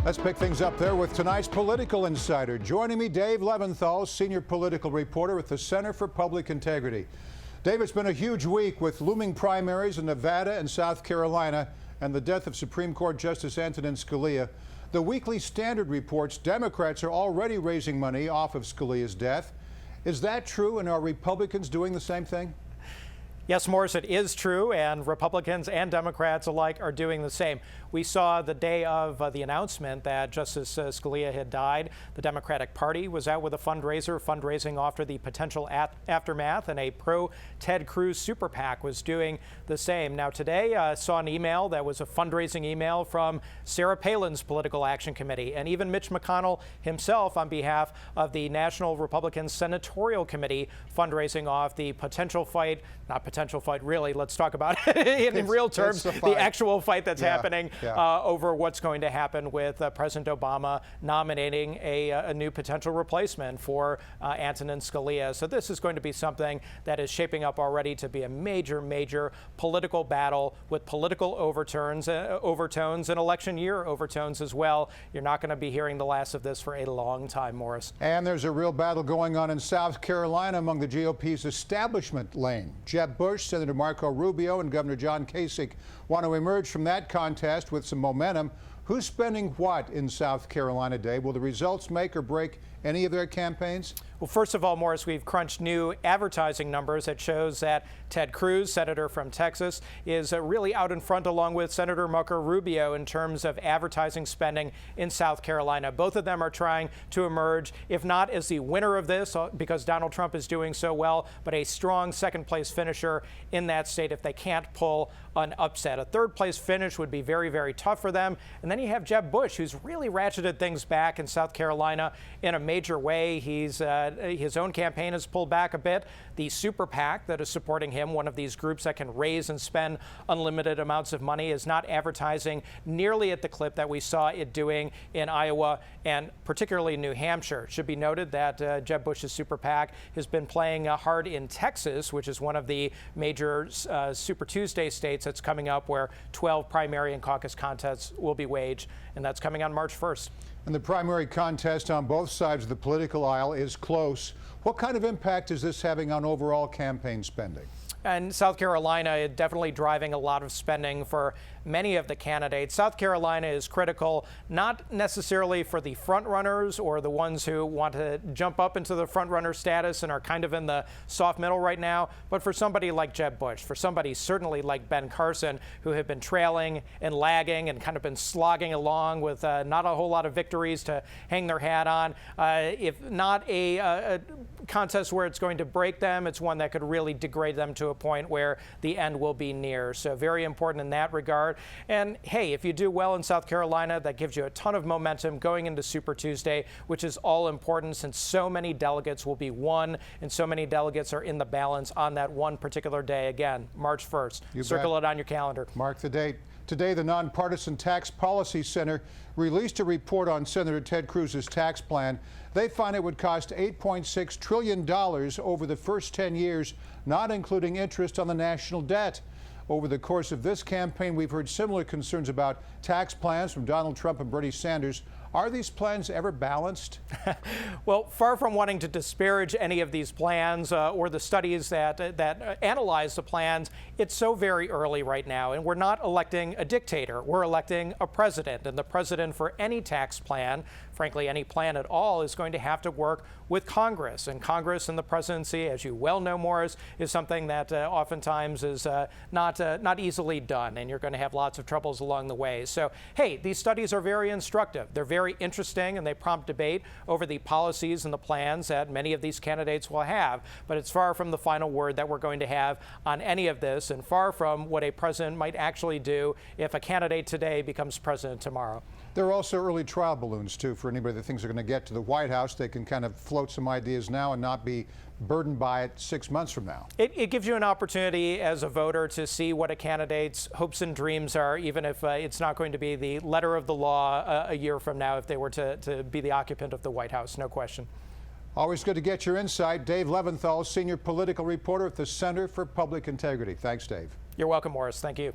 Let's pick things up there with tonight's political insider. Joining me, Dave Levinthal, senior political reporter with the Center for Public Integrity. Dave, it's been a huge week with looming primaries in Nevada and South Carolina and the death of Supreme Court Justice Antonin Scalia. The Weekly Standard reports Democrats are already raising money off of Scalia's death. Is that true, and are Republicans doing the same thing? Yes, Morris, it is true, and Republicans and Democrats alike are doing the same. We saw the day of the announcement that Justice Scalia had died, the Democratic Party was out with a fundraising after the potential aftermath, and a pro-Ted Cruz super PAC was doing the same. Now, today I saw an email that was a fundraising email from Sarah Palin's Political Action Committee, and even Mitch McConnell himself, on behalf of the National Republican Senatorial Committee, fundraising off the potential fight, not potential fight, really, let's talk about it in real terms, the actual fight that's happening over what's going to happen with President Obama nominating a new potential replacement for Antonin Scalia. So this is going to be something that is shaping up already to be a major political battle with political overtones and election year overtones as well. You're not going to be hearing the last of this for a long time, Morris. And there's a real battle going on in South Carolina among the GOP's establishment lane. Jeb Bush, Senator Marco Rubio, and Governor John Kasich want to emerge from that contest with some momentum. Who's spending what in South Carolina, Dave? Will the results make or break any of their campaigns? Well, first of all, Morris, we've crunched new advertising numbers that shows that Ted Cruz, senator from Texas, is really out in front along with Senator Marco Rubio in terms of advertising spending in South Carolina. Both of them are trying to emerge, if not as the winner of this, because Donald Trump is doing so well, but a strong second-place finisher in that state if they can't pull an upset. A third-place finish would be very tough for them. And then you have Jeb Bush, who's really ratcheted things back in South Carolina in a major way. His own campaign has pulled back a bit. The super PAC that is supporting him, one of these groups that can raise and spend unlimited amounts of money, is not advertising nearly at the clip that we saw it doing in Iowa and particularly New Hampshire. It should be noted that Jeb Bush's super PAC has been playing hard in Texas, which is one of the major Super Tuesday states that's coming up, where 12 primary and caucus contests will be waged, and that's coming on March 1st. And the primary contest on both sides of the political aisle is close. What kind of impact is this having on overall campaign spending? And South Carolina is definitely driving a lot of spending for many of the candidates. South Carolina is critical, not necessarily for the front runners or the ones who want to jump up into the front runner status and are kind of in the soft middle right now, but for somebody like Jeb Bush, for somebody certainly like Ben Carson, who have been trailing and lagging and kind of been slogging along with not a whole lot of victories to hang their hat on. If not a contest where it's going to break them, it's one that could really degrade them to a point where the end will be near. So very important in that regard. And hey, if you do well in South Carolina, that gives you a ton of momentum going into Super Tuesday, which is all important since so many delegates will be won and so many delegates are in the balance on that one particular day. Again, March 1st. Circle it on your calendar. Mark the date. Today, the Nonpartisan Tax Policy Center released a report on Senator Ted Cruz's tax plan. They find it would cost $8.6 trillion over the first 10 years, not including interest on the national debt. Over the course of this campaign, we've heard similar concerns about tax plans from Donald Trump and Bernie Sanders. Are these plans ever balanced? Well, far from wanting to disparage any of these plans or the studies that analyze the plans, it's so very early right now, and we're not electing a dictator. We're electing a president, and the president for any tax plan, frankly, any plan at all, is going to have to work with Congress. And Congress and the presidency, as you well know, Morris, is something that oftentimes is not easily done, and you're going to have lots of troubles along the way. So, hey, these studies are very instructive. They're very interesting, and they prompt debate over the policies and the plans that many of these candidates will have. But it's far from the final word that we're going to have on any of this, and far from what a president might actually do if a candidate today becomes president tomorrow. There are also early trial balloons, too, for anybody that thinks they're going to get to the White House. They can kind of float some ideas now and not be burdened by it 6 months from now. It gives you an opportunity as a voter to see what a candidate's hopes and dreams are, even if it's not going to be the letter of the law a year from now if they were to be the occupant of the White House, no question. Always good to get your insight. Dave Levinthal, senior political reporter at the Center for Public Integrity. Thanks, Dave. You're welcome, Morris. Thank you.